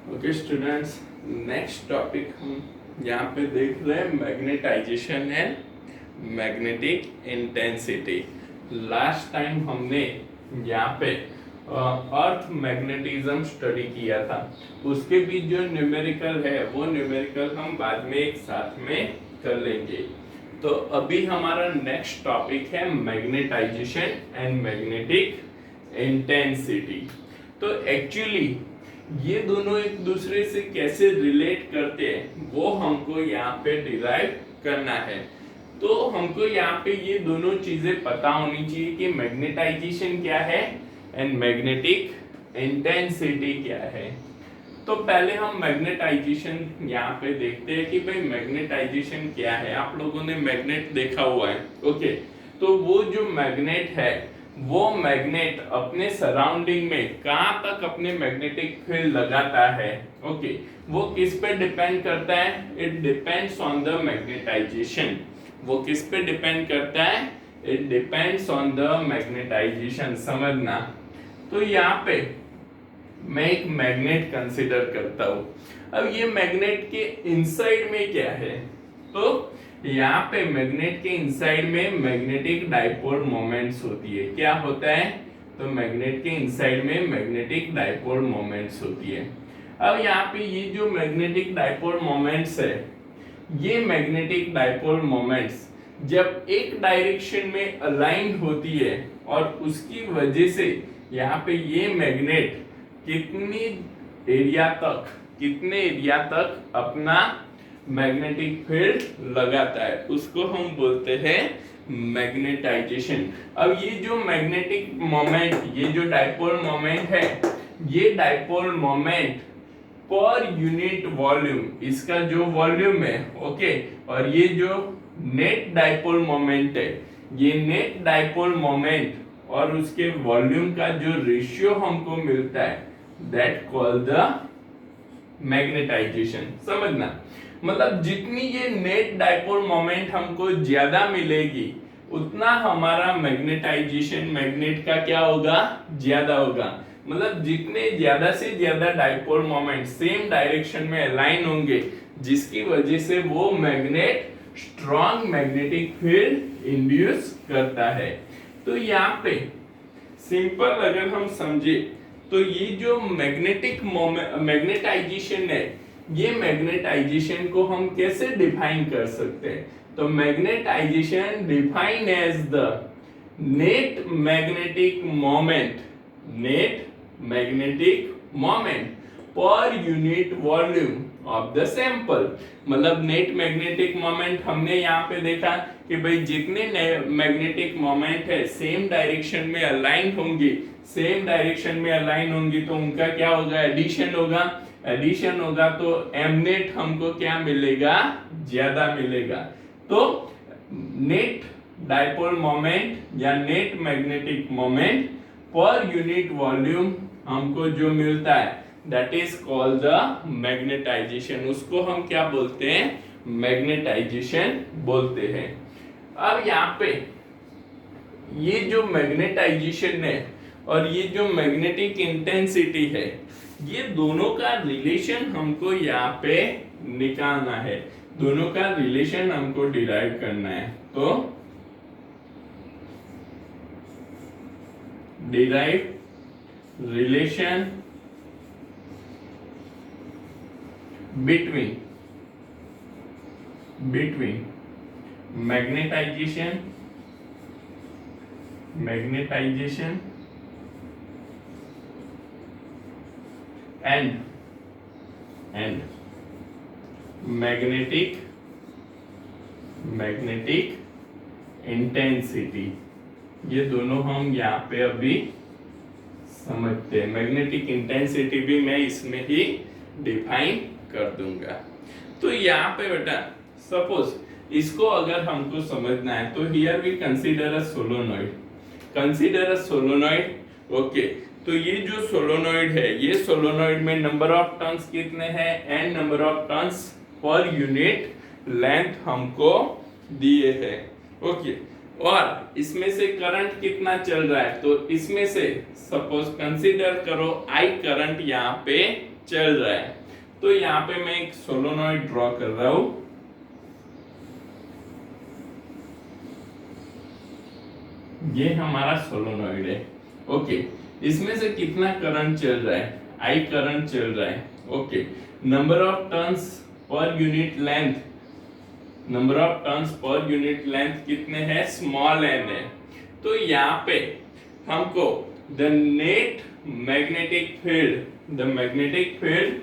Okay students, next topic हम यहाँ पे देख रहे हैं magnetisation and magnetic intensity. Last time हमने यहाँ पे अर्थ मैग्नेटिज्म स्टडी किया था, उसके भी जो न्यूमेरिकल है वो न्यूमेरिकल हम बाद में एक साथ में कर लेंगे। तो अभी हमारा नेक्स्ट टॉपिक है मैग्नेटाइजेशन एंड मैग्नेटिक इंटेंसिटी। तो एक्चुअली ये दोनों एक दूसरे से कैसे रिलेट करते हैं वो हमको यहाँ पे डिराइव करना है। तो हमको यहाँ पे ये दोनों चीजें पता होनी चाहिए कि मैग्नेटाइजेशन क्या है एंड मैग्नेटिक इंटेंसिटी क्या है। तो पहले हम मैग्नेटाइजेशन यहाँ पे देखते हैं कि भाई मैग्नेटाइजेशन क्या है। आप लोगों ने मैग्नेट देखा हुआ है, ओके। तो वो जो मैग्नेट है वो मैग्नेट अपने सराउंडिंग में कहाँ तक अपने मैग्नेटिक फील्ड लगाता है, ओके। वो किस पे डिपेंड करता है? It depends on the magnetization. वो किस पे डिपेंड करता है? It depends on the magnetization. समझना। तो यहाँ पे मैं एक मैग्नेट कंसीडर करता हूँ। अब ये मैग्नेट के इनसाइड में क्या है? तो यहाँ पे मैग्नेट के इनसाइड में मैग्नेटिक डाइपोल मोमेंट्स होती है। क्या होता है? तो मैग्नेट के इनसाइड में मैग्नेटिक डाइपोल मोमेंट्स होती है। अब यहाँ पे ये जो मैग्नेटिक डाइपोल मोमेंट्स है, ये मैग्नेटिक डाइपोल मोमेंट्स जब एक डायरेक्शन में अलाइन होती है और उसकी वजह से यहाँ पे ये मैग्नेट कितने एरिया तक अपना मैग्नेटिक फील्ड लगाता है, उसको हम बोलते हैं मैग्नेटाइजेशन। अब ये जो मैग्नेटिक मोमेंट, ये जो डाइपोल मोमेंट है, ये dipole moment per unit volume, इसका जो वॉल्यूम है, ओके, और ये जो नेट डाइपोल मोमेंट है, ये नेट डाइपोल मोमेंट और उसके वॉल्यूम का जो रेशियो हमको मिलता है, दैट कॉल्ड द मैग्नेटाइजेशन। समझना, मतलब जितनी ये नेट डाइपोल मोमेंट हमको ज्यादा मिलेगी उतना हमारा मैग्नेटाइजेशन मैग्नेट का क्या होगा? ज्यादा होगा। मतलब जितने ज्यादा से ज्यादा डाइपोल मोमेंट सेम डायरेक्शन में अलाइन होंगे, जिसकी वजह से वो magnet strong magnetic field induce करता है। तो यहाँ पे सिंपल अगर हम समझे तो ये जो मैग्नेटाइजेशन है, ये मैग्नेटाइजेशन को हम कैसे डिफाइन कर सकते हैं? तो magnetisation define as the net magnetic moment per unit volume of the sample. मतलब नेट मैग्नेटिक मोमेंट हमने यहाँ पे देखा कि भाई जितने मैग्नेटिक मोमेंट है सेम डायरेक्शन में अलाइन होंगी, तो उनका क्या होगा? एडिशन होगा तो m नेट हमको क्या मिलेगा? ज्यादा मिलेगा। तो नेट डाइपोल मोमेंट या net magnetic moment per unit volume हमको जो मिलता है, that is called the magnetization. उसको हम क्या बोलते हैं? मैग्नेटाइजेशन बोलते हैं। अब यहाँ पे ये जो मैग्नेटाइजेशन है और ये जो मैग्नेटिक इंटेंसिटी है, ये दोनों का रिलेशन हमको यहाँ पे निकालना है, दोनों का रिलेशन हमको डिराइव करना है। तो derive relation between magnetisation and magnetic intensity, ये दोनों हम यहाँ पे अभी समझते हैं। मैग्नेटिक इंटेंसिटी भी मैं इसमें ही डिफाइन कर दूंगा। तो यहाँ पे बेटा सपोज इसको अगर हमको समझना है तो here we consider a solenoid, okay. तो ये जो सोलोनॉइड है, ये सोलोनॉइड में नंबर ऑफ टर्न्स कितने हैं? n number of turns per unit length हमको दिए हैं, ओके। और इसमें से करंट कितना चल रहा है, तो इसमें से सपोज कंसीडर करो आई करंट यहाँ पे चल रहा है। तो यहाँ पे मैं एक सोलोनॉइड ड्रॉ कर रहा हूं। ये हमारा सोलोनॉइड है। ओके, इसमें से कितना करंट चल रहा है, आई करंट चल रहा है। Okay, number of turns per unit length, number of turns per unit length कितने हैं, स्मॉल एन है। तो यहाँ पे हमको the net magnetic field, the magnetic field,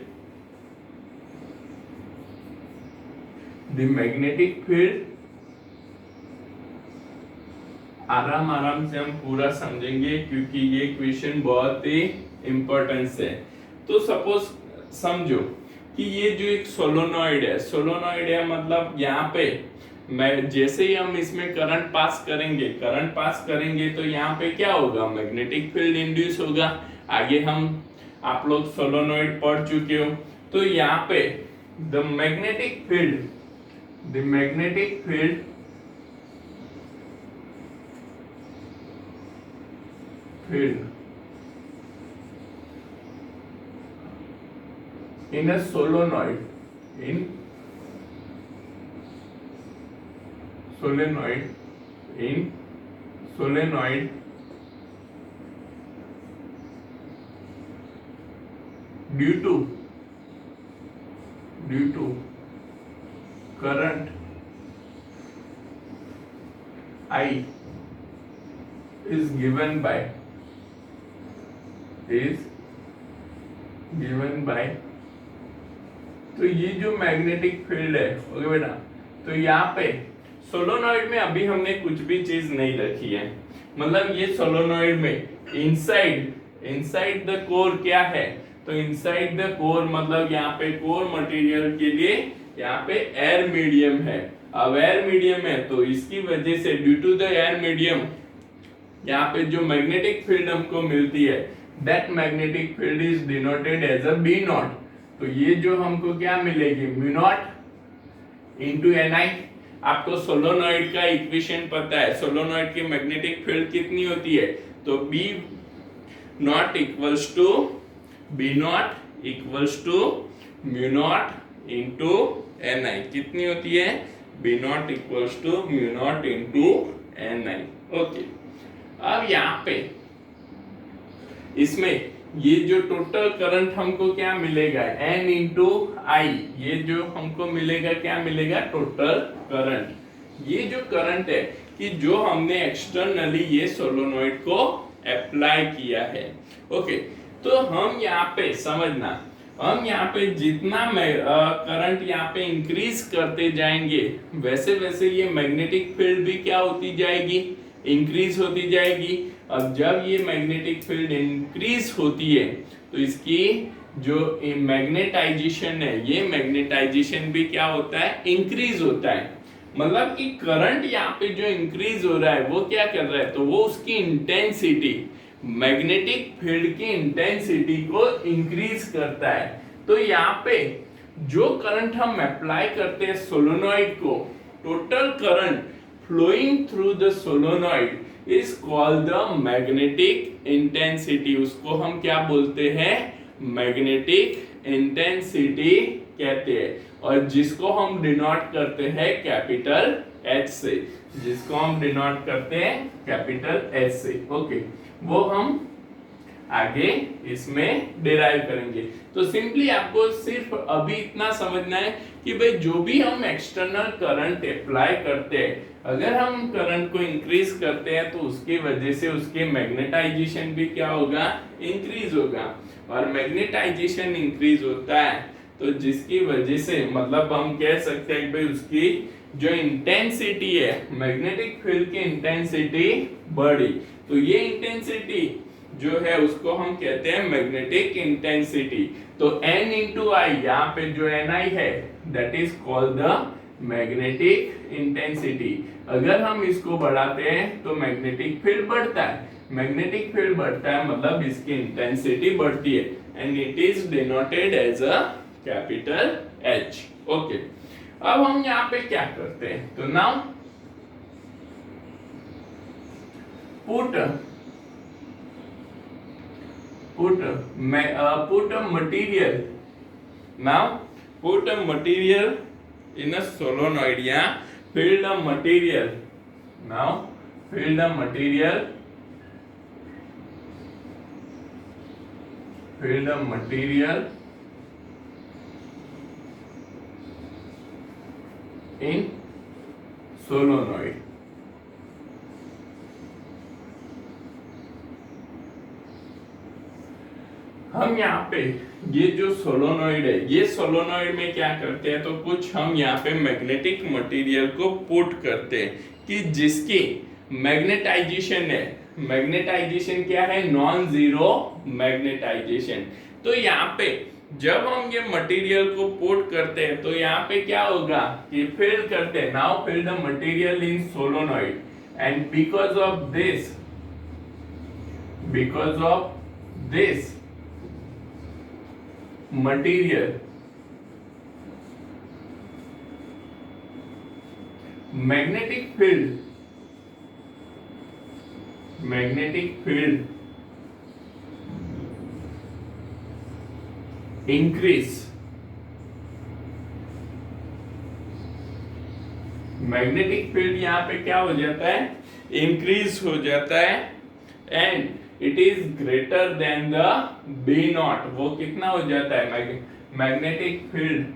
the magnetic field, आराम से हम पूरा समझेंगे क्योंकि ये क्वेश्चन बहुत ही इंपॉर्टेंस है। तो सपोज समझो कि ये जो एक सोलोनॉइड है मतलब यहाँ पे मैं जैसे ही हम इसमें करंट पास करेंगे तो यहाँ पे क्या होगा, मैग्नेटिक फील्ड इंड्यूस होगा। आगे हम आप लोग सोलोनॉइड पढ़ चुके हो। तो यहाँ पे the magnetic field in a solenoid due to current I is given by तो ये जो मैग्नेटिक फील्ड है, ओके बेटा, तो यहाँ पे सोलोनॉइड में अभी हमने कुछ भी चीज नहीं रखी है। मतलब ये सोलोनॉइड में इनसाइड द कोर क्या है, तो इनसाइड द कोर मतलब यहाँ पे कोर मटेरियल के लिए यहाँ पे एयर मीडियम है। अब एयर मीडियम है तो इसकी वजह से due to the air medium यहाँ पे जो मैग्नेटिक फील्ड हमको मिलती है, that magnetic field is denoted as a B naught. तो ये जो हमको क्या मिलेगी, mu naught into N I. आपको सोलोनॉइड का इक्वेशन पता है, सोलोनॉइड की मैग्नेटिक फील्ड कितनी होती है, तो B naught equals to mu naught into N I. कितनी होती है, B naught equals to mu naught into N I. Okay, अब यहाँ पे इसमें ये जो टोटल करंट हमको क्या मिलेगा, N इंटू आई। ये जो हमको मिलेगा क्या मिलेगा, टोटल करंट। ये जो करंट है कि जो हमने एक्सटर्नली ये सोलोनॉइड को अप्लाई किया है। ओके, तो हम यहाँ पे समझना, हम यहाँ पे जितना करंट यहाँ पे इंक्रीज करते जाएंगे वैसे वैसे ये मैग्नेटिक फील्ड भी क्या होती जाएगी, इंक्रीज होती जाएगी। अब जब ये मैग्नेटिक फील्ड इंक्रीज होती है तो इसकी जो मैग्नेटाइजेशन है, ये मैग्नेटाइजेशन भी क्या होता है, इंक्रीज होता है। मतलब कि करंट यहाँ पे जो इंक्रीज हो रहा है वो क्या कर रहा है, तो वो उसकी इंटेंसिटी, मैग्नेटिक फील्ड की इंटेंसिटी को इंक्रीज करता है। तो यहाँ पे जो करंट हम अप्लाई करते हैं सोलोनॉइड को, total current flowing through the solenoid is called the magnetic intensity। उसको हम क्या बोलते हैं, मैग्नेटिक इंटेंसिटी कहते हैं। और जिसको हम डिनोट करते हैं कैपिटल H से, जिसको हम डिनोट करते हैं कैपिटल H से। ओके, वो हम आगे इसमें डिराइव करेंगे। तो सिंपली आपको सिर्फ अभी इतना समझना है कि भाई जो भी हम एक्सटर्नल करंट अप्लाई करते हैं, अगर हम करंट को इंक्रीज करते हैं तो उसकी वजह से उसके मैग्नेटाइजेशन भी क्या होगा, इंक्रीज होगा। और मैग्नेटाइजेशन इंक्रीज होता है तो जिसकी वजह से मतलब हम कह सकते हैं भाई उसकी जो इंटेंसिटी है, मैग्नेटिक फील्ड की इंटेंसिटी बढ़ी। तो ये इंटेंसिटी जो है उसको हम कहते हैं मैग्नेटिक इंटेंसिटी। तो N इंटू आई, यहाँ पे जो Ni है that is called the magnetic intensity. अगर हम इसको बढ़ाते हैं तो मैग्नेटिक फील्ड बढ़ता है, मैग्नेटिक फील्ड बढ़ता है मतलब इसकी इंटेंसिटी बढ़ती है, and it is denoted as a capital H। Okay, अब हम यहाँ पे क्या करते हैं, तो now put a material, now put a material in a solenoid, yeah, fill a material, now fill the material in solenoid. हम यहाँ पे ये जो सोलोनॉइड है, ये सोलोनॉइड में क्या करते हैं, तो कुछ हम यहाँ पे मैग्नेटिक मटेरियल को पुट करते हैं कि जिसकी मैग्नेटाइजेशन है, मैग्नेटाइजेशन क्या है, नॉन जीरो मैग्नेटाइजेशन। तो यहाँ पे जब हम ये मटेरियल को पुट करते हैं तो यहाँ पे क्या होगा कि फिल करते हैं, now fill the material in solenoid and because of this material magnetic field increase, magnetic field यहाँ पे क्या हो जाता है, इंक्रीज हो जाता है and it is greater than the B naught. वो कितना हो जाता है, मैग्नेटिक फील्ड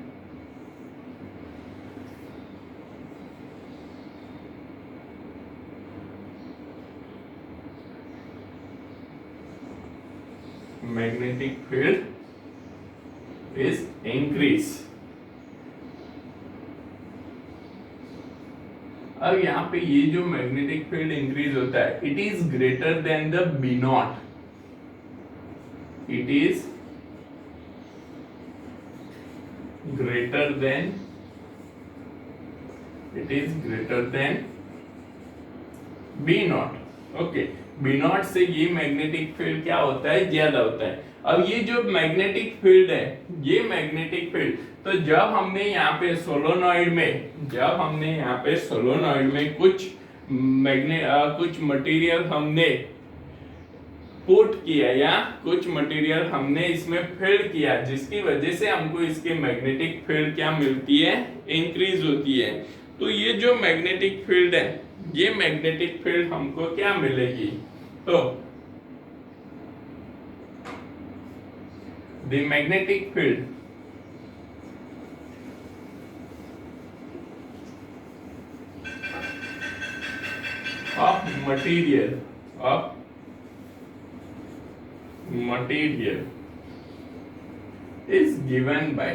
इज इंक्रीज। अब यहाँ पे ये जो मैग्नेटिक फील्ड इंक्रीज होता है, it is greater than the B naught, it is greater than B naught. Okay, B naught से ये मैग्नेटिक फील्ड क्या होता है, ज्यादा होता है। अब ये जो मैग्नेटिक फील्ड है, ये मैग्नेटिक फील्ड, तो जब हमने यहाँ पे सोलोनॉइड में कुछ मटेरियल हमने पुट किया या कुछ मटेरियल हमने इसमें फिल किया, जिसकी वजह से हमको इसके मैग्नेटिक फील्ड क्या मिलती है, इंक्रीज होती है। तो ये जो मैग्नेटिक फील्ड है, ये मैग्नेटिक फील्ड हमको क्या मिलेगी, तो the magnetic field of material is given by,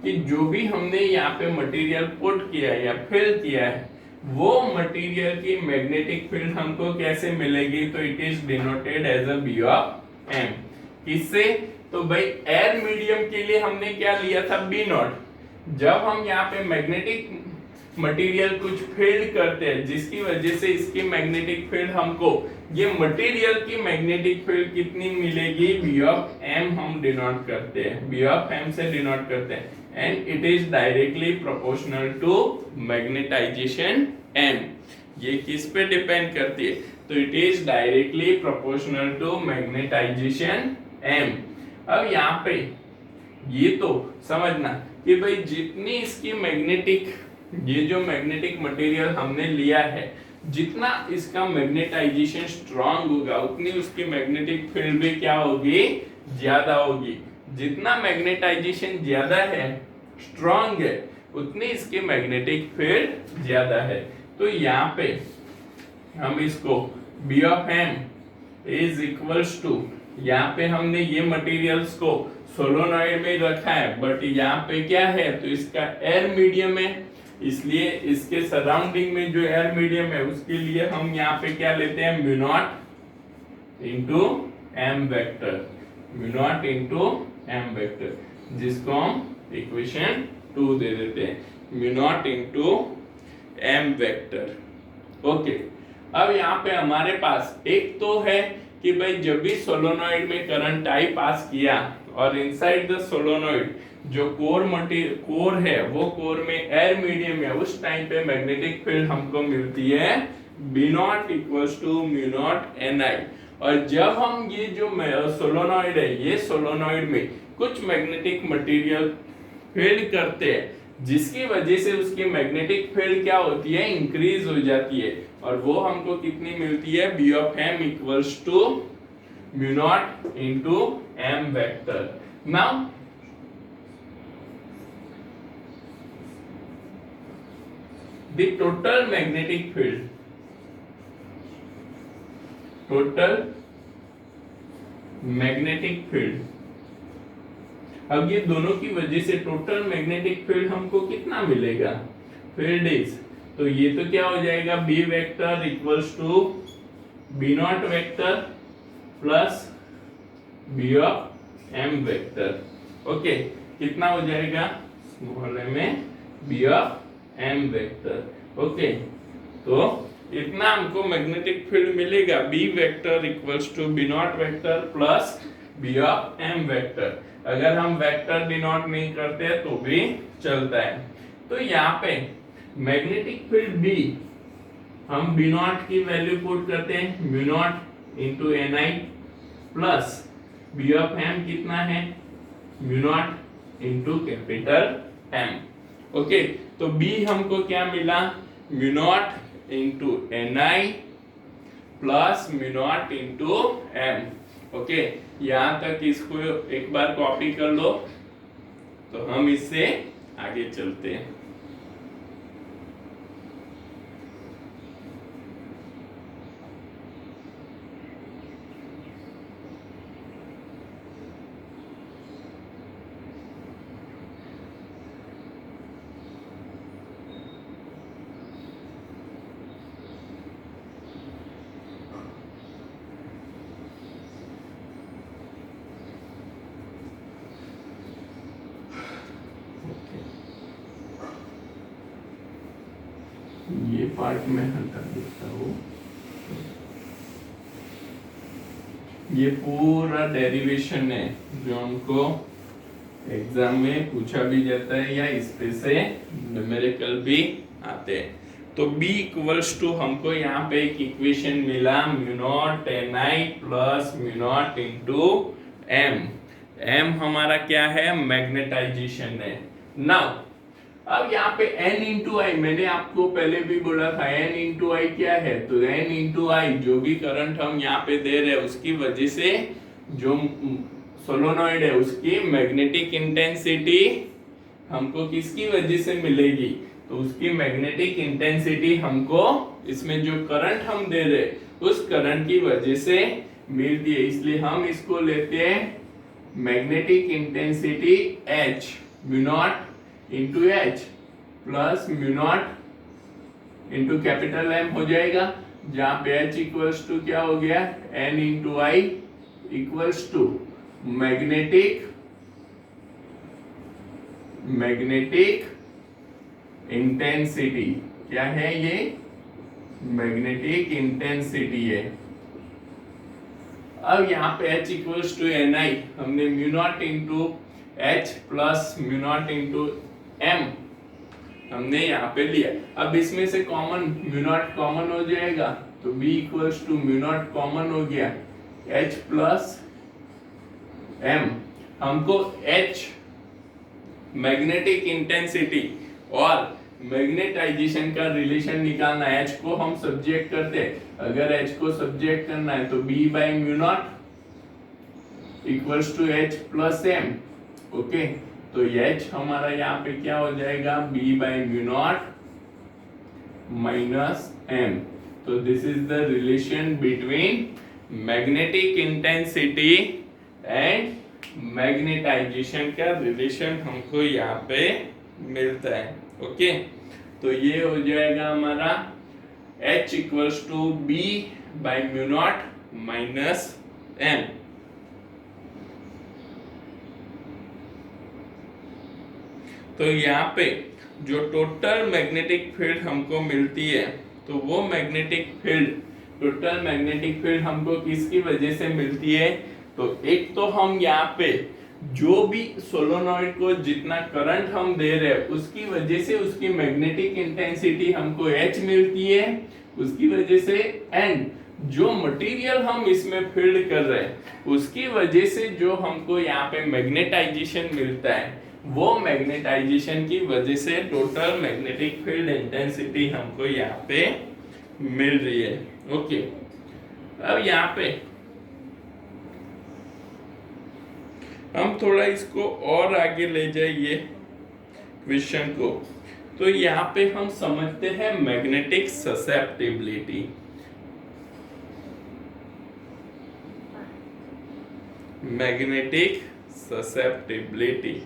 कि जो भी हमने यहाँ पे मटेरियल पुट किया है या फिल किया है, वो मटेरियल की मैग्नेटिक फील्ड हमको कैसे मिलेगी, तो it is denoted as a B of M. किससे, तो भाई एयर मीडियम के लिए हमने क्या लिया था, बी नॉट। जब हम यहाँ पे मैग्नेटिक मटेरियल कुछ फील्ड करते हैं, जिसकी वजह से इसकी मैग्नेटिक फील्ड हमको, ये मटेरियल की मैग्नेटिक फील्ड कितनी मिलेगी, बी ऑफ एम हम डिनोट करते हैं, बी ऑफ एम से डिनोट करते हैं, and it is directly proportional to magnetisation M. ये किस पे डिपेंड करती है, तो it is directly proportional to magnetisation M. अब यहाँ पे ये तो समझना कि भाई जितनी इसकी ये जो मैग्नेटिक मटेरियल हमने लिया है, जितना इसका मैग्नेटाइजेशन स्ट्रांग होगा, उतनी उसकी मैग्नेटिक फील्ड भी क्या होगी, ज्यादा होगी। जितना मैग्नेटाइजेशन ज्यादा है, स्ट्रांग है, उतनी इसकी मैग्नेटिक फील्ड ज्यादा है। तो यहाँ पे हम इसको B of M is equals to, यहाँ पे हमने ये मटेरियल्स को सोलोनॉइड में रखा है, बट यहाँ पे क्या है, तो इसका एयर मीडियम है, इसलिए इसके सराउंडिंग में जो एयर मीडियम है, उसके लिए हम यहाँ पे क्या लेते हैं, mu naught into M vector, mu naught into M vector, जिसको हम इक्वेशन 2 दे देते हैं, mu naught into M vector. Okay, अब यहाँ पे हमारे पास एक तो है कि भाई जब भी सोलोनॉइड में करंट आई पास किया और इनसाइड द सोलोनॉइड जो कोर है, वो कोर में एयर मीडियम है, उस टाइम पे मैग्नेटिक फील्ड हमको मिलती है B naught equals to mu naught N I. और जब हम ये जो सोलोनॉइड है, ये सोलोनॉइड में कुछ मैग्नेटिक मटेरियल फील्ड करते हैं जिसकी वजह से उसकी मैग्नेटिक फील्ड क्या होती है, इंक्रीज हो जाती है। और वो हमको कितनी मिलती है, B of M equals to mu naught into M vector. Now the total magnetic field, total magnetic field, अब ये दोनों की वजह से टोटल मैग्नेटिक फील्ड हमको कितना मिलेगा, फील्ड इज, तो ये तो क्या हो जाएगा, B vector equals to B naught vector plus B of M vector. Okay, कितना हो जाएगा, स्मॉल एम में B of M vector. Okay, तो इतना हमको मैग्नेटिक फील्ड मिलेगा, B vector equals to B naught vector plus B of M vector. अगर हम वेक्टर डिनोट नहीं करते तो भी चलता है। तो यहाँ पे मैग्नेटिक फील्ड बी, हम बी नॉट की वैल्यू पुट करते हैं, mu naught into N I plus B of M कितना है, mu naught into capital M. Okay, तो बी हमको क्या मिला, mu naught into N I plus mu naught into M. Okay, यहां तक इसको एक बार कॉपी कर लो, तो हम इससे आगे चलते हैं। ये पार्ट में हटा देता हूँ। ये पूरा डेरिवेशन है जो हमको एग्जाम में पूछा भी जाता है या इस पे से न्यूमेरिकल भी आते हैं। तो b इक्वल्स टू हमको यहाँ पे एक इक्वेशन मिला, mu naught N I plus mu naught into M. M हमारा क्या है, मैग्नेटाइजेशन है। नाउ अब यहाँ पे n इंटू आई, मैंने आपको पहले भी बोला था n इंटू आई क्या है, तो n इंटू आई जो भी करंट हम यहाँ पे दे रहे हैं उसकी वजह से जो सोलोनॉइड है उसकी मैग्नेटिक इंटेंसिटी हमको किसकी वजह से मिलेगी, तो उसकी मैग्नेटिक इंटेंसिटी हमको इसमें जो करंट हम दे रहे उस करंट की वजह से मिलती है। इसलिए हम इसको लेते हैं magnetic intensity H, mu naught into H plus mu naught into capital M हो जाएगा, जहां पे एच इक्वल्स टू क्या हो गया, N into I equals to magnetic intensity. क्या है ये, मैग्नेटिक इंटेंसिटी है। अब यहाँ पे H equals to N I, हमने mu naught into H plus mu naught into M हमने यहाँ पे लिया। अब इसमें से कॉमन म्यू नॉट कॉमन हो जाएगा, तो B equals to mu naught common हो गया, H प्लस M। हमको H मैग्नेटिक इंटेंसिटी और मैग्नेटाइजेशन का रिलेशन निकालना है। H को हम सब्जेक्ट करते हैं, अगर H को सब्जेक्ट करना है तो B by mu naught equals to H plus M। Okay, तो H हमारा यहाँ पे क्या हो जाएगा, B by mu naught minus M। तो this is the relation between magnetic intensity and magnetisation का रिलेशन हमको यहाँ पे मिलता है। ओके, तो ये हो जाएगा हमारा H equals to B by mu naught minus M। तो यहाँ पे जो टोटल मैग्नेटिक फील्ड हमको मिलती है, तो वो magnetic field, total magnetic field हमको किसकी वजह से मिलती है, तो एक तो हम यहाँ पे जो भी सोलोनॉइड को जितना करंट हम दे रहे हैं उसकी वजह से उसकी मैग्नेटिक इंटेंसिटी हमको H मिलती है। उसकी वजह से, एंड जो मटेरियल हम इसमें फील्ड कर रहे हैं उसकी वजह से जो हमको यहाँ पे मैग्नेटाइजेशन मिलता है, वो मैग्नेटाइजेशन की वजह से टोटल मैग्नेटिक फील्ड इंटेंसिटी हमको यहाँ पे मिल रही है। ओके, अब यहाँ पे हम थोड़ा इसको और आगे ले जाइए क्वेश्चन को, तो यहाँ पे हम समझते हैं magnetic susceptibility. Magnetic susceptibility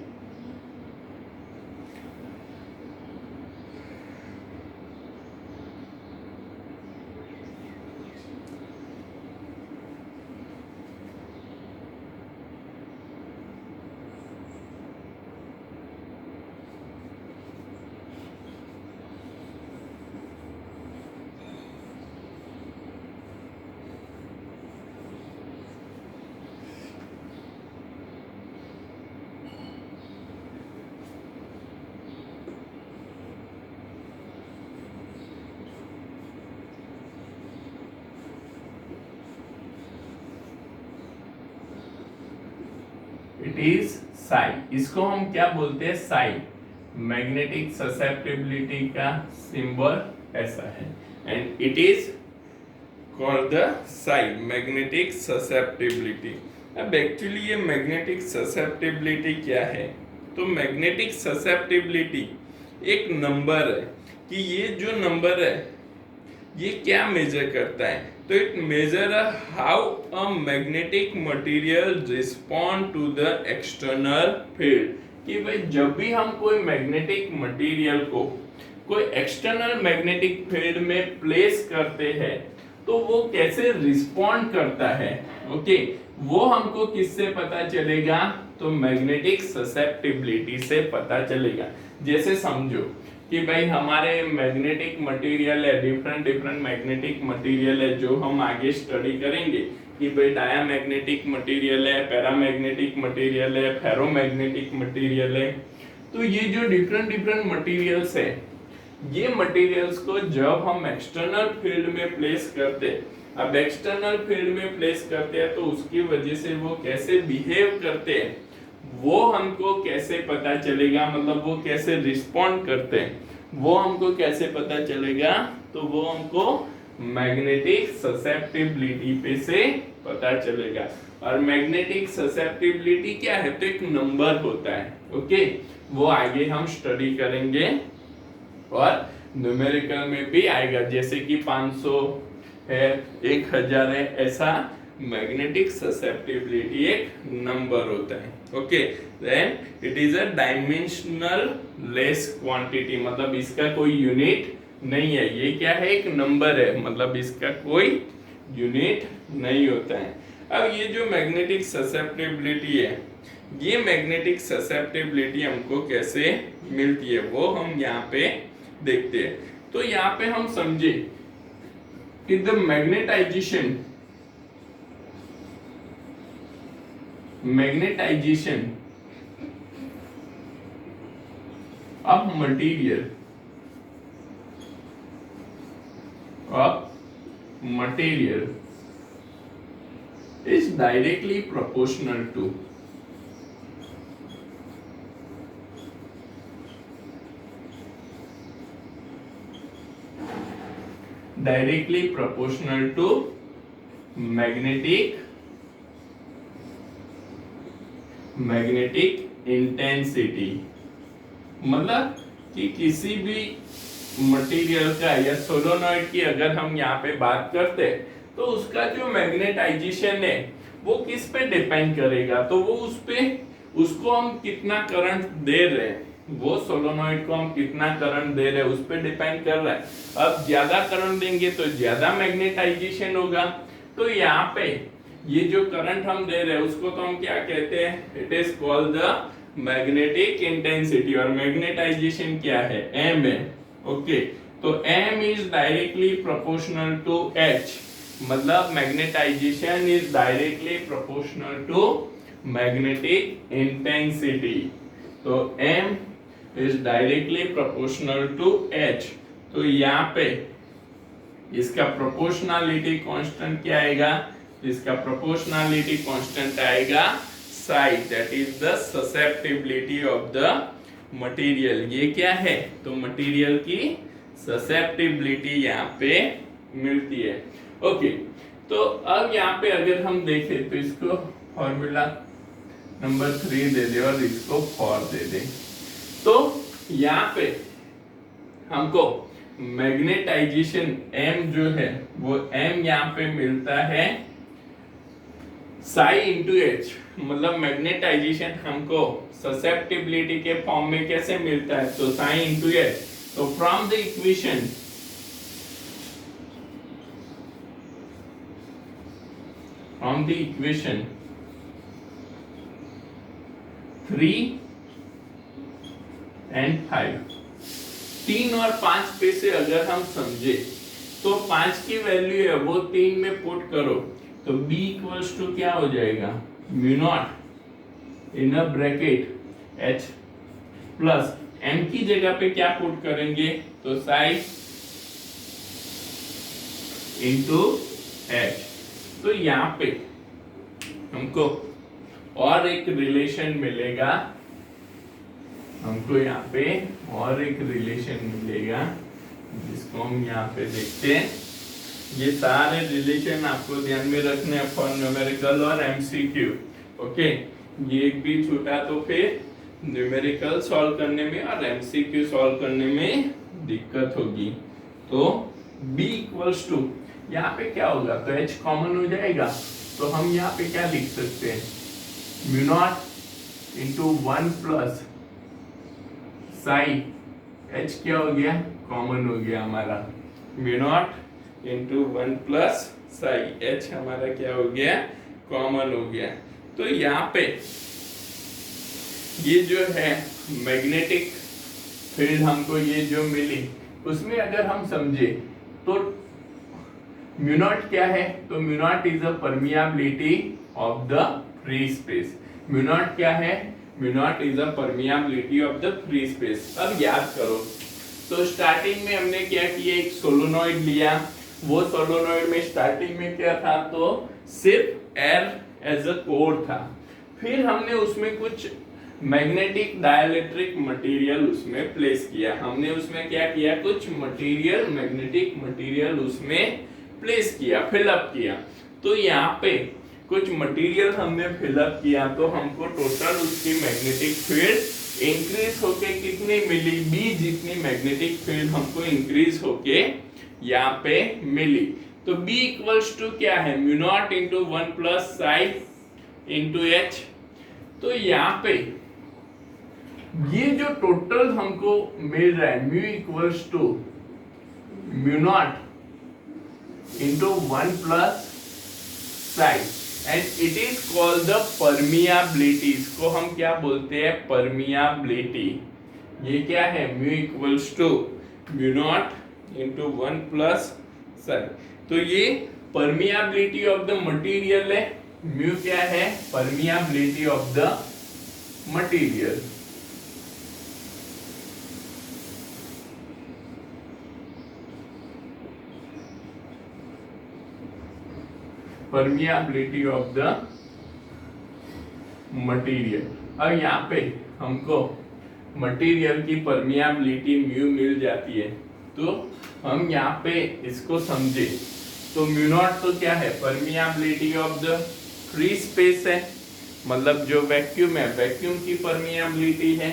it is Sai, इसको हम क्या बोलते हैं, साई। मैग्नेटिक ससेप्टिबिलिटी का सिंबल ऐसा है, and it is called the Sai, magnetic susceptibility. अब एक्चुअली ये मैग्नेटिक ससेप्टिबिलिटी क्या है, तो मैग्नेटिक ससेप्टिबिलिटी एक नंबर है कि ये जो नंबर है ये क्या मेजर करता है, तो it measure how a magnetic material respond to the external field, कि भाई जब भी हम कोई मैग्नेटिक मटेरियल को कोई एक्सटर्नल मैग्नेटिक फील्ड में प्लेस करते हैं तो वो कैसे रिस्पॉन्ड करता है। ओके, वो हमको किससे पता चलेगा, तो मैग्नेटिक ससेप्टिबिलिटी से पता चलेगा। जैसे समझो कि भाई हमारे मैग्नेटिक मटेरियल है, डिफरेंट डिफरेंट मैग्नेटिक मटेरियल है जो हम आगे स्टडी करेंगे, कि भाई डायामैग्नेटिक मटेरियल है, पैरामैग्नेटिक मटेरियल है, फेरोमैग्नेटिक मटेरियल है। तो ये जो डिफरेंट डिफरेंट मटेरियल्स है, ये मटेरियल्स को जब हम एक्सटर्नल फील्ड में प्लेस करते हैं, अब एक्सटर्नल फील्ड में प्लेस करते हैं तो उसकी वजह से वो कैसे बिहेव करते हैं वो हमको कैसे पता चलेगा, मतलब वो कैसे रिस्पॉन्ड करते हैं वो हमको कैसे पता चलेगा, तो वो हमको मैग्नेटिक ससेप्टिबिलिटी पे से पता चलेगा। और मैग्नेटिक ससेप्टिबिलिटी क्या है, तो एक नंबर होता है। ओके, वो आगे हम स्टडी करेंगे और न्यूमेरिकल में भी आएगा, जैसे कि 500 है, 1000 है, ऐसा मैग्नेटिक ससेप्टिबिलिटी एक नंबर होता है। Okay, then it is a dimensional less quantity, मतलब इसका कोई यूनिट नहीं है, ये क्या है, एक नंबर है, मतलब इसका कोई यूनिट नहीं होता है। अब ये जो मैग्नेटिक ससेप्टिबिलिटी है, ये मैग्नेटिक ससेप्टिबिलिटी हमको कैसे मिलती है वो हम यहाँ पे देखते हैं। तो यहाँ पे हम समझे कि the magnetization of material is directly proportional to magnetic intensity, मतलब कि किसी भी मटेरियल का या सोलोनॉइड की अगर हम यहाँ पे बात करते हैं तो उसका जो मैग्नेटाइजेशन है वो किस पे डिपेंड करेगा, तो वो उस पे उसको हम कितना करंट दे रहे हैं, वो सोलोनॉइड को हम कितना करंट दे रहे हैं उस पे डिपेंड कर रहा है। अब ज्यादा करंट देंगे तो ज्यादा मैग्नेटाइजेशन होगा। तो यहाँ पे ये जो करंट हम दे रहे हैं उसको तो हम क्या कहते हैं, it is called the magnetic intensity, और मैग्नेटाइजेशन क्या है, m है। ओके, तो m is directly proportional to h, मतलब magnetisation is directly proportional to magnetic intensity. तो m is directly proportional to h। तो यहाँ पे इसका प्रोपोर्शनलिटी कांस्टेंट क्या आएगा? इसका प्रोपोर्शनलिटी कांस्टेंट आएगा psi, that is the susceptibility of the material. ये क्या है? तो मटेरियल की ससेप्टिबिलिटी यहाँ पे मिलती है। ओके, तो अब यहाँ पे अगर हम देखें तो इसको फॉर्मूला नंबर 3 दे दे और इसको 4 दे दे। तो यहाँ पे हमको मैग्नेटाइजेशन M जो है वो M यहाँ पे मिलता है psi इंटू H, मतलब मैग्नेटाइजेशन हमको ससेप्टिबिलिटी के फॉर्म में कैसे मिलता है? तो psi इंटू H। तो from the equation from the equation 3 and 5, 3 और 5 पे से अगर हम समझे तो 5 की वैल्यू है वो 3 में पुट करो तो B इक्वल्स टू क्या हो जाएगा? Mu not in a bracket H plus M की जगह पे क्या पुट करेंगे? तो psi इंटू H। तो यहाँ पे हमको और एक रिलेशन मिलेगा, हमको यहाँ पे और एक रिलेशन मिलेगा जिसको हम यहाँ पे देखते हैं। ये सारे रिलेशन आपको ध्यान में रखने हैं फॉर न्यूमेरिकल और एमसीक्यू। ओके, ये एक भी छूटा तो फिर न्यूमेरिकल सॉल्व करने में और एमसीक्यू सॉल्व करने में दिक्कत होगी। तो B इक्वल्स टू यहाँ पे क्या होगा? तो H कॉमन हो जाएगा, तो हम यहाँ पे क्या लिख सकते हैं? Mu naught into 1 plus psi, H क्या हो गया? कॉमन हो गया हमारा। Mu naught into 1 plus psi, H हमारा क्या हो गया? कॉमन हो गया। तो यहाँ पे ये जो है मैग्नेटिक फील्ड हमको ये जो मिली उसमें अगर हम समझे तो म्यू नॉट क्या है? तो mu naught is a permeability of the free space. Mu naught क्या है? Mu not is a permeability of the free space. अब याद करो, तो स्टार्टिंग में हमने क्या किया? एक सोलोनॉइड लिया, वो सोलोनॉइड में स्टार्टिंग में क्या था? तो सिर्फ एयर एज अ कोर था। फिर हमने उसमें कुछ मैग्नेटिक डाइलेक्ट्रिक मटेरियल उसमें प्लेस किया। हमने उसमें क्या किया? कुछ मटेरियल, मैग्नेटिक मटेरियल उसमें प्लेस किया, फिलअप किया। तो यहाँ पे कुछ मटेरियल हमने फिलअप किया तो हमको टोटल उसकी मैग्नेटिक फील्ड इंक्रीज होके कितनी मिली? B जितनी मैग्नेटिक फील्ड हमको इंक्रीज होके यहाँ पे मिली। तो B इक्वल्स टू क्या है? Mu naught into 1 plus psi into H। तो यहाँ पे ये जो टोटल हमको मिल रहा है mu equals to mu naught into 1 plus psi and it is called the permeability। इसको हम क्या बोलते हैं? permeability। ये क्या है? Mu equals to mu naught into 1 plus psi। तो ये permeability ऑफ द मटेरियल है। म्यू क्या है? permeability of the material. Permeability of the material. अब यहाँ पे हमको मटेरियल की परमियाबिलिटी म्यू मिल जाती है, तो हम यहाँ पे इसको समझे तो म्यू नॉट तो क्या है? Permeability of the free space है, मतलब जो वैक्यूम है वैक्यूम की परमियाबिलिटी है।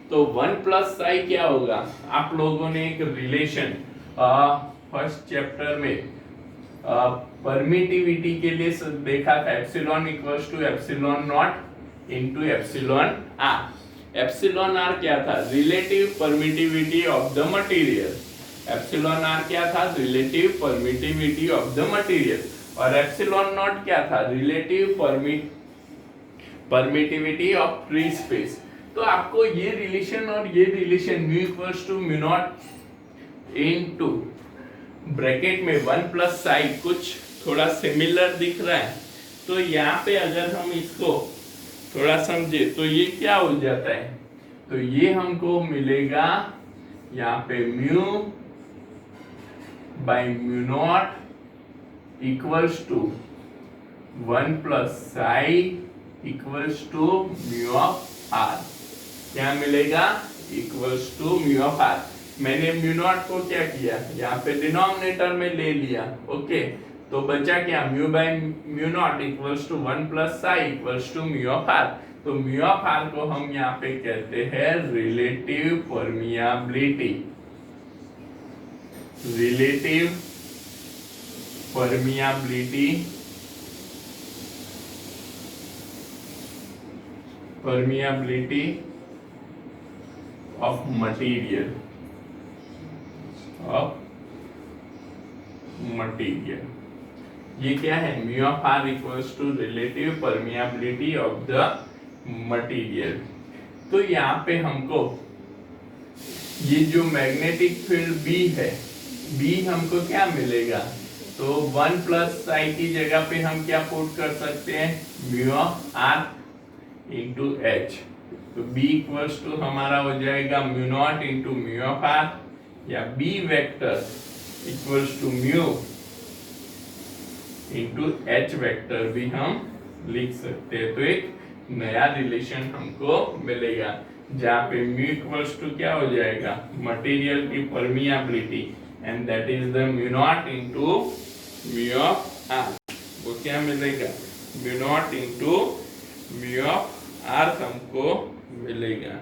तो 1 प्लस psi क्या होगा? आप लोगों ने एक रिलेशन फर्स्ट चैप्टर में परमिटिविटी के लिए देखा था, epsilon equals to epsilon naught into epsilon R. Epsilon R क्या था? Relative permittivity of the material. Epsilon R क्या था? Relative permittivity of the material. और एप्सिलॉन नॉट क्या था? Relative permittivity of free space. तो आपको ये रिलेशन और ये relation mu equals to mu naught into bracket में 1 प्लस psi कुछ थोड़ा सिमिलर दिख रहा है, तो यहाँ पे अगर हम इसको थोड़ा समझे तो ये क्या हो जाता है? तो ये हमको मिलेगा यहाँ पे mu by mu naught equals to 1 plus psi equals to mu of R. क्या मिलेगा? Equals to mu of R. मैंने म्यू नॉट को क्या किया, यहाँ पे डिनोमिनेटर में ले लिया। ओके, तो बचा क्या? Mu by mu naught equals to 1 plus psi equals to mu of R. तो म्यू ऑफ आर को हम यहाँ पे कहते हैं relative permeability. Relative permeability, permeability of material, of material. ये क्या है? Mu of R equals to relative permeability of the material. तो यहाँ पे हमको ये जो मैग्नेटिक फील्ड बी है, बी हमको क्या मिलेगा? तो 1 प्लस साई की जगह पे हम क्या पुट कर सकते हैं? Mu of R into H. तो बी इक्वल्स टू हमारा हो जाएगा mu naught into mu of R, या B vector equals to mu into H vector भी हम लिख सकते हैं। तो एक नया रिलेशन हमको मिलेगा जहाँ पे म्यू इक्वल्स टू क्या हो जाएगा? मटेरियल की permeability, and that is the mu naught into mu of R. वो क्या मिलेगा? Mu naught into mu of R हमको मिलेगा।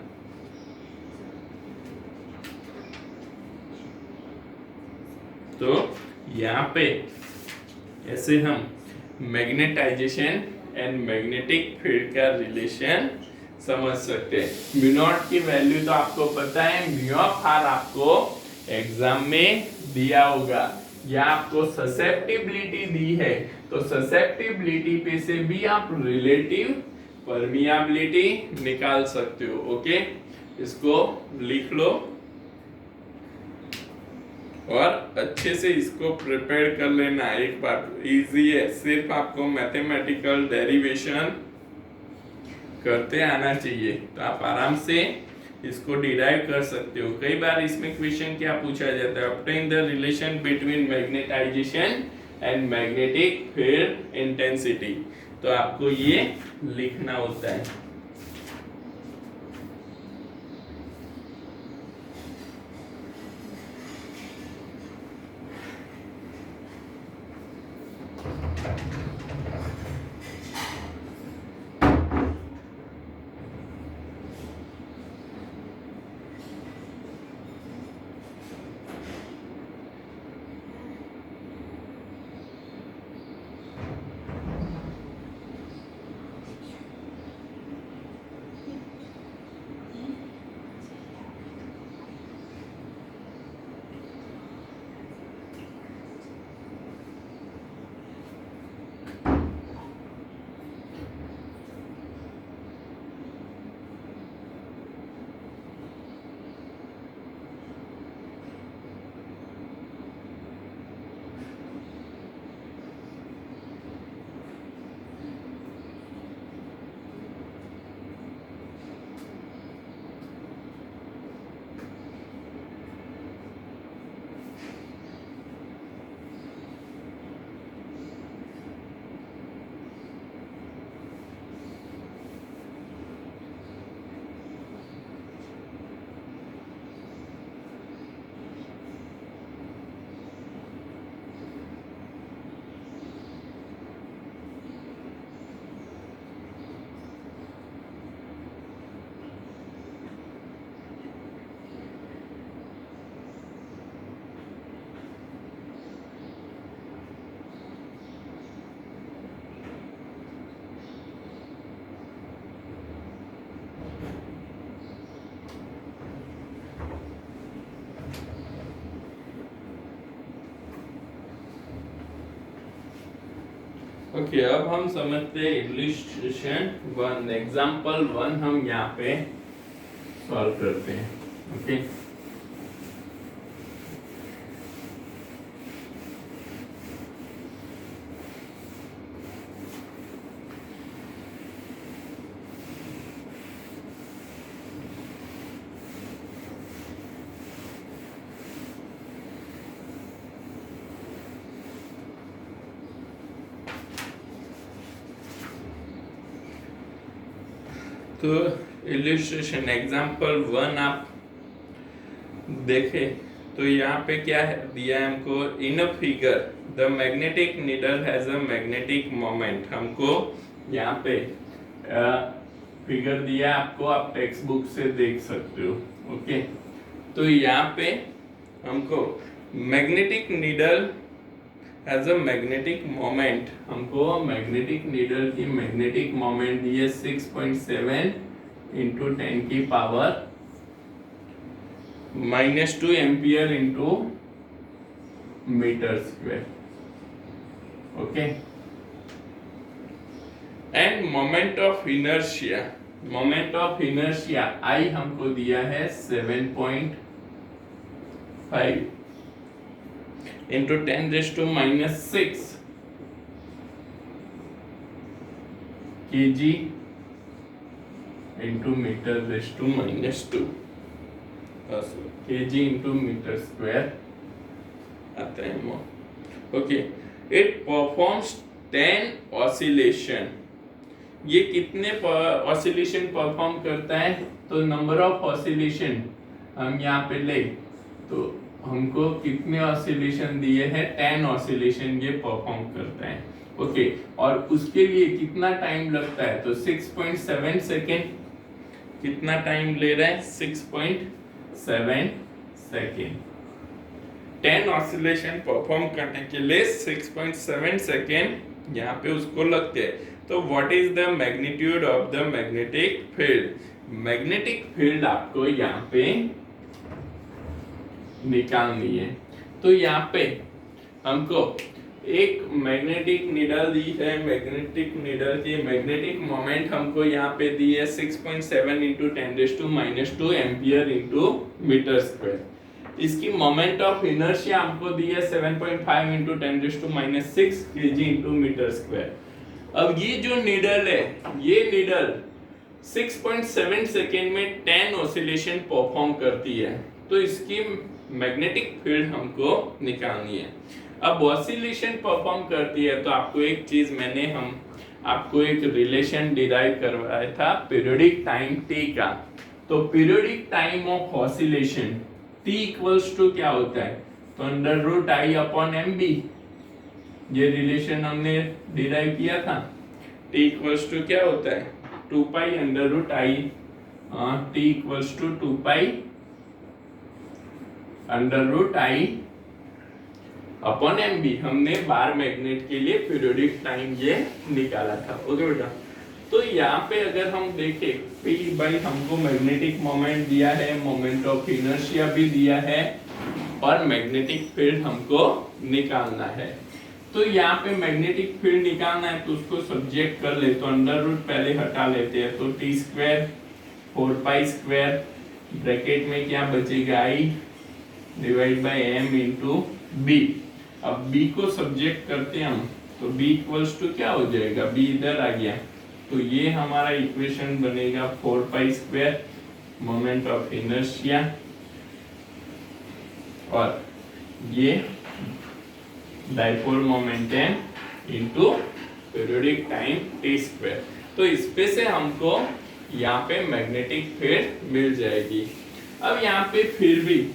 तो यहाँ पे ऐसे हम मैग्नेटाइजेशन एंड मैग्नेटिक फील्ड का रिलेशन समझ सकते हैं। म्यू नॉट की वैल्यू तो आपको पता है, म्यू ऑफ आर आपको एग्जाम में दिया होगा, या आपको ससेप्टिबिलिटी दी है, तो ससेप्टिबिलिटी पे से भी आप रिलेटिव परमियाबिलिटी निकाल सकते हो। ओके, इसको लिख लो और अच्छे से इसको प्रिपेयर कर लेना। एक बार इजी है, सिर्फ आपको मैथमेटिकल डेरिवेशन करते आना चाहिए, तो आप आराम से इसको डिराइव कर सकते हो। कई बार इसमें क्वेश्चन क्या पूछा जाता है? Obtain the relation between magnetisation and magnetic field intensity. तो आपको ये लिखना होता है। ओके, अब हम समझते हैं इलस्ट्रेशन 1, एग्जांपल 1 हम यहाँ पे सॉल्व करते हैं। ओके, तो इलिस्ट्रेशन एग्जांपल 1 आप देखें तो यहाँ पे क्या है दिया है हमको, in a figure the magnetic needle has a magnetic moment. हमको यहाँ पे फिगर दिया आपको, आप टेक्स्ट बुक से देख सकते हो। ओके, तो यहाँ पे हमको magnetic needle has a magnetic moment, हमको मैग्नेटिक नीडल की मैग्नेटिक मोमेंट दी है 6.7 इंटू 10 की power -2 ampere into metre square. Okay, and moment of inertia, moment of inertia I हमको दिया है 7.5 into 10⁻⁻6 kg into metre, kg into metre square आता है। Okay, it performs 10 oscillation. ये कितने ऑसिलेशन परफॉर्म करता है, तो नंबर ऑफ ऑसिलेशन हम यहाँ पे ले तो हमको कितने ऑसिलेशन दिए हैं, 10 ऑसिलेशन ये परफॉर्म करता है। ओके, और उसके लिए कितना टाइम लगता है, तो 6.7 सेकेंड। कितना टाइम ले रहा है, 6.7 सेकेंड। 10 ऑसिलेशन परफॉर्म करने के लिए 6.7 सेकेंड यहाँ पे उसको लगते हैं। तो what is the magnitude of the magnetic field, magnetic field आपको यहाँ पे निकालनी है। तो यहाँ पे हमको एक मैग्नेटिक नीडल दी है, मैग्नेटिक नीडल की मैग्नेटिक मोमेंट हमको यहाँ पे दी है 6.7 into 10⁻² ampere into metre square. इसकी मोमेंट ऑफ इनर्शिया हमको दी है 7.5 into 10⁻⁻6 kg into metre square. अब ये जो नीडल है, ये नीडल 6.7 सेकेंड में 10 ऑसिलेशन परफॉर्म करती है, तो इसकी मैग्नेटिक फील्ड हमको निकालनी है। अब ऑसिलेशन परफॉर्म करती है तो आपको एक चीज हम आपको एक रिलेशन डिराइव करवाया था पीरियोडिक टाइम t का। तो periodic time of oscillation t equals to क्या होता है, तो √I/mb, ये रिलेशन हमने डिराइव किया था। t इक्वल्स टू क्या होता है, 2π √I, t equals to 2π √I/mb। हमने बार मैग्नेट के लिए पीरियोडिक टाइम ये निकाला था। ओके बेटा, तो यहाँ पे अगर हम देखें P बाई हमको मैग्नेटिक मोमेंट दिया है, मोमेंट ऑफ इनर्शिया भी दिया है, और मैग्नेटिक फील्ड हमको निकालना है। तो यहाँ पे मैग्नेटिक फील्ड निकालना है तो उसको सब्जेक्ट कर ले, तो √ पहले हटा लेते हैं, तो t² 4π² ब्रैकेट में क्या बचेगा, I/m इंटू b। अब b को सब्जेक्ट करते हैं हम, तो b इक्वल्स टू क्या हो जाएगा, b इधर आ गया, तो ये हमारा इक्वेशन बनेगा 4π² मोमेंट ऑफ इनर्शिया, और ये dipole momentum into periodic time t²। तो इस पे से हमको यहाँ पे मैग्नेटिक फील्ड मिल जाएगी। अब यहाँ पे फिर भी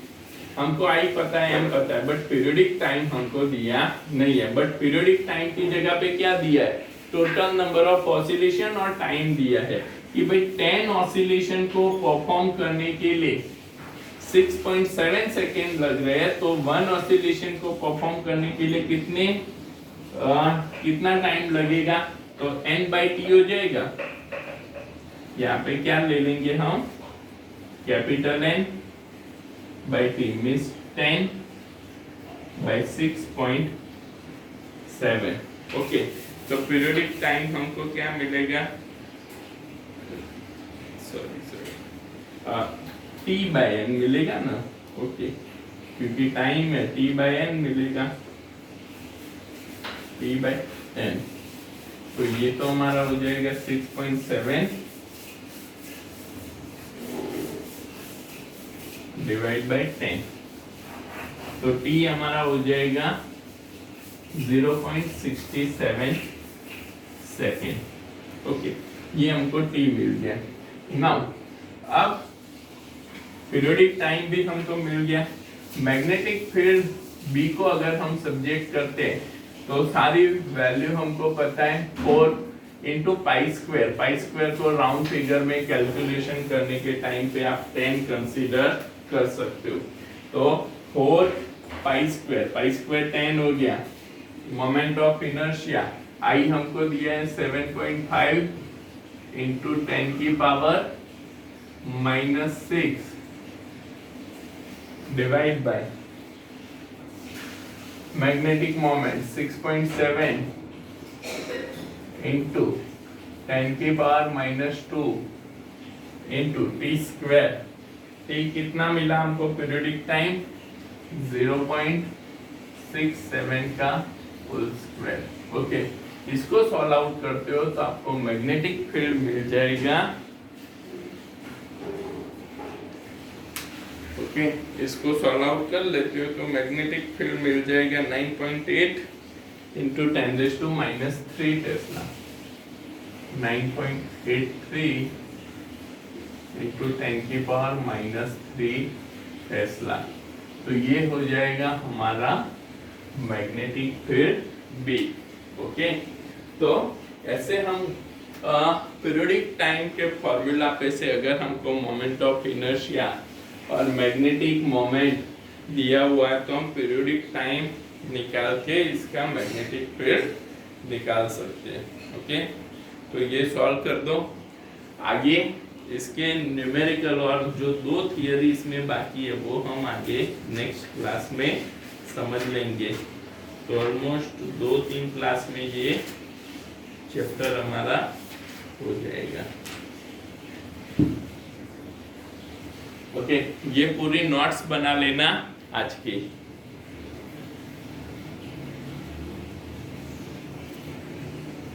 हमको I पता है, M पता है, बट पीरियोडिक टाइम हमको दिया नहीं है। बट पीरियोडिक टाइम की जगह पे क्या दिया है, टोटल नंबर ऑफ ऑसिलेशन और टाइम दिया है कि भाई 10 ऑसिलेशन को परफॉर्म करने के लिए 6.7 सेकेंड लग रहे हैं, तो 1 ऑसिलेशन को परफॉर्म करने के लिए कितना टाइम लगेगा, तो n/t हो जाएगा। यहाँ पे क्या ले लेंगे हम, कैपिटल N/t मीन्स 10/6.7। ओके, तो पीरियोडिक टाइम हमको क्या मिलेगा, T/n मिलेगा ना। ओके, क्योंकि टाइम है T/n मिलेगा, T/n। तो ये तो हमारा हो जाएगा 6.7 डिवाइड बाय 10, तो t हमारा हो जाएगा 0.67 सेकेंड। ओके, ये हमको t मिल गया। नाउ अब पीरियोडिक टाइम भी हमको मिल गया। मैग्नेटिक फील्ड बी को अगर हम सब्जेक्ट करते हैं तो सारी वैल्यू हमको पता है 4 इंटू पाई स्क्वायर को राउंड फिगर में कैलकुलेशन करने के टाइम पे आप 10 कंसीडर कर सकते हो। तो 4 पाई स्क्वायर 10 हो गया। मोमेंट ऑफ इनर्शिया आई हमको दिया है 7.5 इंटू 10 की power -6 divide by magnetic moment 6.7 into 10 की power -2 into T square. T कितना मिला हमको पीरियोडिक टाइम 0.67 का होल स्क्वायर। ओके, इसको सॉल्व आउट करते हो तो आपको मैग्नेटिक फील्ड मिल जाएगा। ओके, इसको सॉल्व आउट कर लेते हो तो मैग्नेटिक फील्ड मिल जाएगा 9.8 इंटू 10⁻³ टेस्ला। 9.83 into 10⁻³ Tesla. तो ये हो जाएगा हमारा मैग्नेटिक फील्ड बी। ओके, तो ऐसे हम पीरियोडिक टाइम के फॉर्मूला पे से अगर हमको मोमेंट ऑफ इनर्शिया और मैग्नेटिक मोमेंट दिया हुआ है तो हम पीरियोडिक टाइम निकाल के इसका मैग्नेटिक फील्ड निकाल सकते हैं। ओके, तो ये सॉल्व कर दो। आगे इसके न्यूमेरिकल और जो 2 थियरी इसमें बाकी है वो हम आगे नेक्स्ट क्लास में समझ लेंगे। तो ऑलमोस्ट 2-3 क्लास में ये चैप्टर हमारा हो जाएगा। ओके, ये पूरी नोट्स बना लेना आज की।